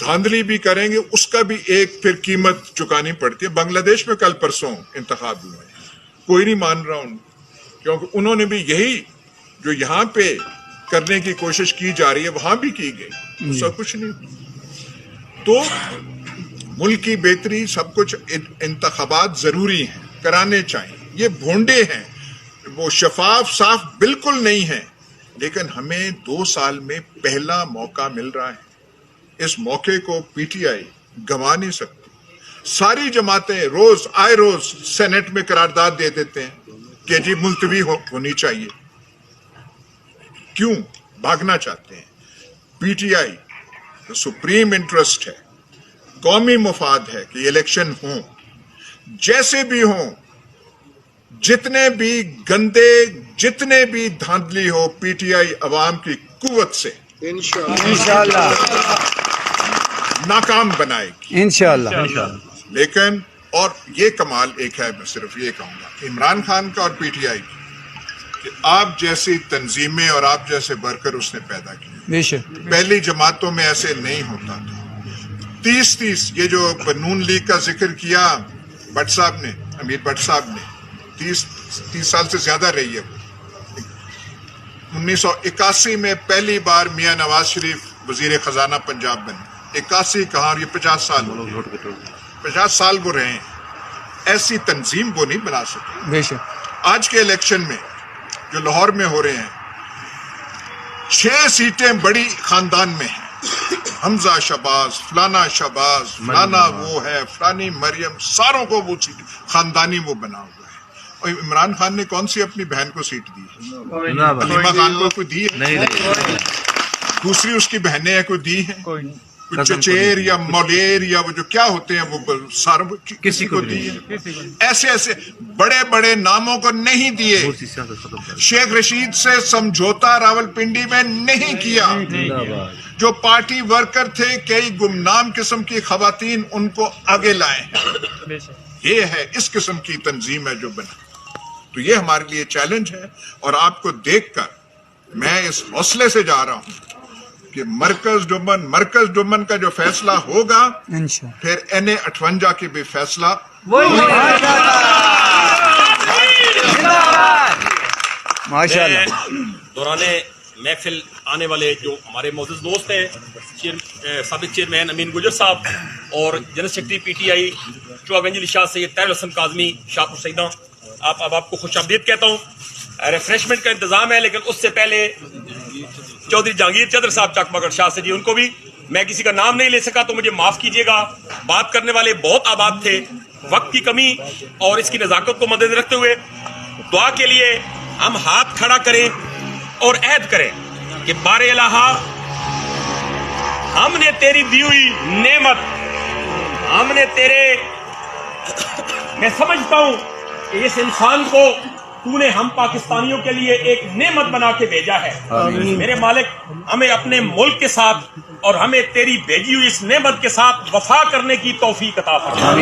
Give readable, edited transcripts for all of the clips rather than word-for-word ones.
دھاندلی بھی کریں گے, اس کا بھی ایک پھر قیمت چکانی پڑتی ہے. بنگلہ دیش میں کل پرسوں انتخاب ہوئے ہیں, کوئی نہیں مان رہا ان, کیونکہ انہوں نے بھی یہی جو یہاں پہ کرنے کی کوشش کی جا رہی ہے وہاں بھی کی گئی, سب کچھ نہیں. تو ملک کی بہتری سب کچھ, انتخابات ضروری ہیں, کرانے چاہیے. یہ بھونڈے ہیں, وہ شفاف صاف بالکل نہیں ہیں, لیکن ہمیں 2 سال میں پہلا موقع مل رہا ہے. اس موقع کو پی ٹی آئی گنوا نہیں سکتی. ساری جماعتیں روز آئے روز سینٹ میں قرارداد دے دیتے ہیں کہ جی ملتوی ہونی چاہیے. کیوں بھاگنا چاہتے ہیں؟ پی ٹی آئی تو سپریم انٹرسٹ ہے, قومی مفاد ہے کہ الیکشن ہوں, جیسے بھی ہوں, جتنے بھی گندے, جتنے بھی دھاندلی ہو, پی ٹی آئی عوام کی قوت سے انشاءاللہ ناکام بنائے گی انشاءاللہ. لیکن اور یہ کمال ایک ہے, میں صرف یہ کہوں گا عمران خان کا اور پی ٹی آئی کی, کہ آپ جیسی تنظیمیں اور آپ جیسے ورکر اس نے پیدا کیے. بے شک. پہلی جماعتوں میں ایسے نہیں ہوتا تھا. 30 یہ جو نون لیگ کا ذکر کیا بٹ صاحب نے, امیر بٹ صاحب نے, 30 سال سے زیادہ رہی ہے. 1981 میں پہلی بار میاں نواز شریف وزیر خزانہ پنجاب بنے. 81 کہاں, اور یہ 50 سال وہ رہے ہیں. ایسی تنظیم وہ نہیں بنا سکے. بے شک. آج کے الیکشن میں جو لاہور میں ہو رہے ہیں, 6 سیٹیں بڑی خاندان میں ہیں. حمزہ شہباز, فلانا وہ ہے, فلانی مریم, ساروں کو وہ سیٹ خاندانی وہ بنا ہوا ہے. اور عمران خان نے کون سی اپنی بہن کو سیٹ دی ہے؟ حلیمہ خان کو کوئی دی ہے؟ دوسری اس کی بہنیں ہیں کوئی دی ہیں؟ چچیر یا مولیر یا وہ جو کیا ہوتے ہیں وہ ساروں کسی کو دی ہے. ایسے بڑے بڑے ناموں کو نہیں دیے. شیخ رشید سے سمجھوتا راولپنڈی میں نہیں کیا. جو پارٹی ورکر تھے, کئی گمنام قسم کی خواتین, ان کو آگے لائے ہیں. یہ ہے, اس قسم کی تنظیم ہے جو بنا. تو یہ ہمارے لیے چیلنج ہے, اور آپ کو دیکھ کر میں اس حوصلے سے جا رہا ہوں کہ مرکز ڈومن کا جو فیصلہ ہوگا, پھر NA58 کی بھی فیصلہ ماشاءاللہ. دوران محفل آنے والے جو ہمارے معزز دوست ہیں, سابق چیئرمین امین گجر صاحب اور general secretary P T I چوگنجل شاہ سید طاہر الحسن کاظمی شاہپور سیدہ, آپ کو خوش آمدید کہتا ہوں. ریفریشمنٹ کا انتظام ہے, لیکن اس سے پہلے چودھری جہانگیر چدر صاحب چک مگر شاہ سے جی, ان کو بھی میں کسی کا نام نہیں لے سکا تو مجھے معاف کیجیے گا. بات کرنے والے بہت آباد تھے, وقت کی کمی اور اس کی نزاکت کو مد رکھتے ہوئے دعا کے لیے ہم ہاتھ کھڑا کریں اور عہد کریں کہ بار الہا, ہم نے تیری دی ہوئی نعمت, ہم نے میں سمجھتا ہوں کہ اس انسان کو تو نے ہم پاکستانیوں کے لیے ایک نعمت بنا کے بھیجا ہے. میرے مالک, ہمیں اپنے ملک کے ساتھ اور ہمیں تیری بھیجی ہوئی اس نعمت کے ساتھ وفا کرنے کی توفیق عطا فرما.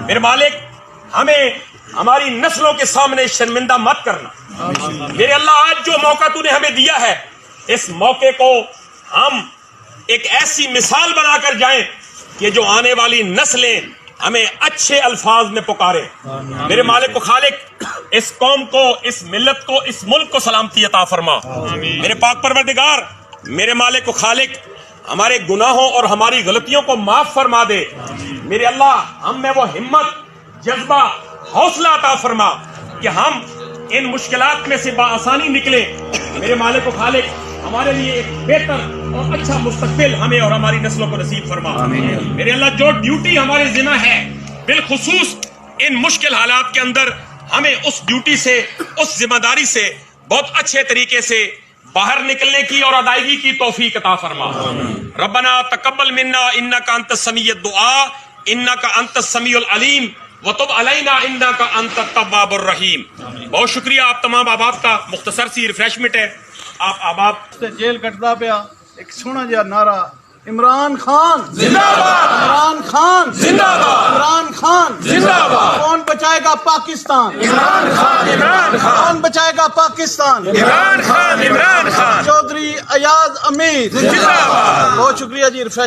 میرے مالک, ہمیں ہماری نسلوں کے سامنے شرمندہ مت کرنا. میرے اللہ, آج جو موقع تو نے ہمیں دیا ہے, اس موقع کو ہم ایک ایسی مثال بنا کر جائیں کہ جو آنے والی نسلیں ہمیں اچھے الفاظ میں پکارے. میرے مالک و خالق, اس قوم کو, اس ملت کو, اس ملک کو سلامتی عطا فرما. میرے پاک پروردگار, میرے مالک و خالق, ہمارے گناہوں اور ہماری غلطیوں کو معاف فرما دے. میرے اللہ, ہم میں وہ ہمت, جذبہ, حوصلہ عطا فرما کہ ہم ان مشکلات میں سے بآسانی نکلیں. میرے مالک و خالق, ہمارے لیے ایک بہتر اور اچھا مستقبل ہمیں اور ہماری نسلوں کو نصیب فرما. میرے اللہ, جو ڈیوٹی ہمارے ذمہ ہے, بالخصوص ان مشکل حالات کے اندر ہمیں اس ڈیوٹی سے, اس ذمہ داری سے بہت اچھے طریقے سے باہر نکلنے کی اور ادائیگی کی توفیق عطا فرما. ربنا تقبل منا انک انت السمیع الدعاء انک انت السمیع العلیم وتب علینا انک انت التواب الرحیم. بہت شکریہ آپ تمام احباب کا. مختصر سی ریفریشمنٹ ہے, آپ احباب جیل کٹدا پیا, ایک سونا جہا نعرہ عمران خان زندہ باد عمران خان زندہ باد عمران خان زندہ باد کون بچائے گا پاکستان عمران خان عمران خان کون بچائے گا پاکستان عمران خان عمران خان چودھری ایاز امیر زندہ باد بہت شکریہ جی ریفریش